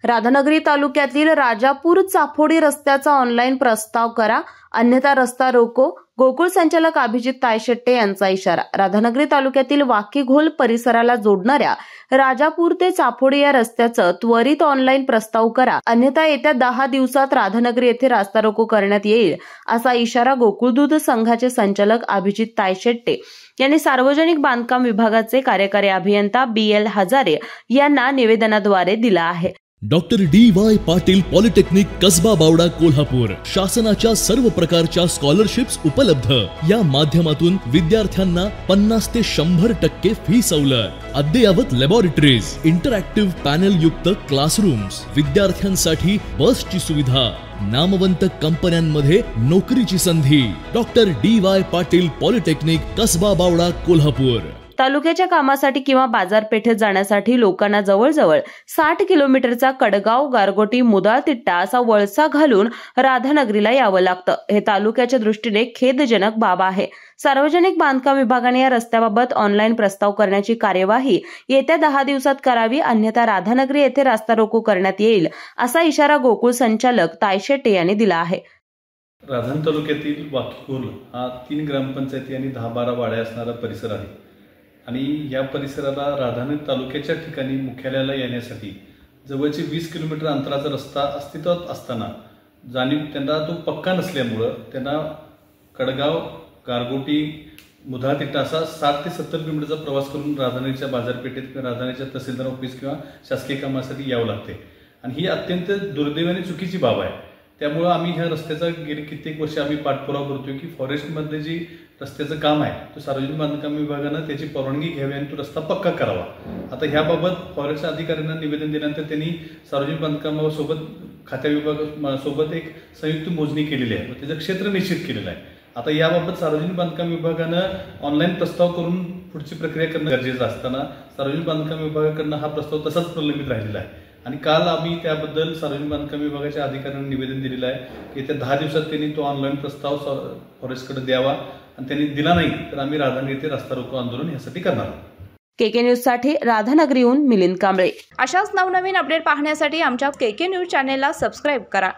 राधानगरी तालुक्यातील राजापूर चाफोडी रस्त्याचा ऑनलाईन प्रस्ताव करा, अन्यथा रस्ता रोको. गोकुळ संचालक अभिजित तायशेट्टे यांचा इशारा. राधानगरी तालुक्यातील वाकीघोल परिसराला जोडणाऱ्या राजापूर ते चाफोडी या रस्त्याचं त्वरित ऑनलाईन प्रस्ताव करा, अन्यथा येत्या 10 दिवसात राधानगरी येथे रास्ता रोको करण्यात येईल, असा इशारा गोकुळ दूध संघाचे संचालक अभिजित तायशेट्टे यांनी सार्वजनिक बांधकाम विभागाचे कार्यकारी अभियंता BL हजारे यांना निवेदनाद्वारे दिला आहे. Doctor DY Patil polytechnic Kasaba Bawada Kolhapur शासनाच्या सर्व प्रकारच्या स्कॉलरशिप्स उपलब्ध. या माध्यमातून विद्यार्थ्यांना 50 ते 100% फी सवलत, अद्ययावत लॅबोरेटरीज, इंटरॅक्टिव्ह पॅनल युक्त क्लासरूम्स, विद्यार्थ्यांसाठी बसची सुविधा, नामवंत कंपन्यांमध्ये नोकरीची संधी. Doctor DY Patil polytechnic Kasaba Bawada Kolhapur. तालुक्याच्या कामासाठी किंवा बाजारपेठेत जाण्यासाठी लोकांना जवळजवळ 60 किलोमीटरचा कडगाव, गारगोटी, मुदाळतिट्टा असा वळसा घालून राधानगरीला यावं लागतं. हे तालुक्याच्या दृष्टीने खेदजनक बाब आहे. सार्वजनिक बांधकाम विभागाने या रस्त्याबाबत ऑनलाईन प्रस्ताव करण्याची कार्यवाही येत्या 10 दिवसात करावी, अन्यथा राधानगरी येथे रास्ता रोको करण्यात येईल, असा इशारा गोकुळ संचालक तायशेट्टे यांनी दिला आहे. राधानगरी तालुक्यातील वाकीघोल हा 3 ग्रामपंचायती आणि 10-12 वाड्या असणारा परिसर आहे आणि या परिसराला राधानगरी तालुक्याच्या ठिकाणी मुख्यालयाला येण्यासाठी जवळचे 20 किलोमीटर अंतराचा रस्ता अस्तित्वात असताना त्यांना तो पक्का नसल्यामुळं त्यांना कडगाव, गारगोटी, मुदाळतिट्टा असा 60 ते 70 किलोमीटरचा प्रवास करून राधानगरीच्या बाजारपेठेत किंवा राधानगरीच्या तहसीलदार ऑफिस किंवा शासकीय कामासाठी यावं लागते आणि ही अत्यंत दुर्दैवाने चुकीची बाब आहे. त्यामुळं आम्ही ह्या रस्त्याचा गेली कित्येक वर्ष आम्ही पाठपुरावा करतोय की फॉरेस्टमधले जी रस्त्याचं काम आहे तो सार्वजनिक बांधकाम विभागानं त्याची परवानगी घ्यावी आणि तो रस्ता पक्का करावा. आता ह्याबाबत फॉरेस्ट अधिकाऱ्यांना निवेदन दिल्यानंतर त्यांनी सार्वजनिक बांधकामासोबत खात्या विभागासोबत एक संयुक्त मोजणी केलेली आहे व त्याचं क्षेत्र निश्चित केलेलं आहे. आता याबाबत सार्वजनिक बांधकाम विभागानं ऑनलाईन प्रस्ताव करून पुढची प्रक्रिया करणं गरजेचं असताना सार्वजनिक बांधकाम विभागाकडनं हा प्रस्ताव तसाच प्रलंबित राहिलेला आहे आणि काल आम्ही त्याबद्दल सार्वजनिक बांधकाम विभागाच्या अधिकाऱ्यांना निवेदन दिलेलं आहे की येत्या 10 दिवसात त्यांनी तो ऑनलाईन प्रस्ताव फॉरेस्टकडे द्यावा आणि त्यांनी दिला नाही तर आम्ही राधानगरी येथे रास्ता रोको आंदोलन यासाठी करणार आहोत. KK न्यूज साठी राधानगरीहून मिलिंद कांबळे. अशाच नवनवीन अपडेट पाहण्यासाठी आमच्या KK न्यूज चॅनेलला सबस्क्राईब करा.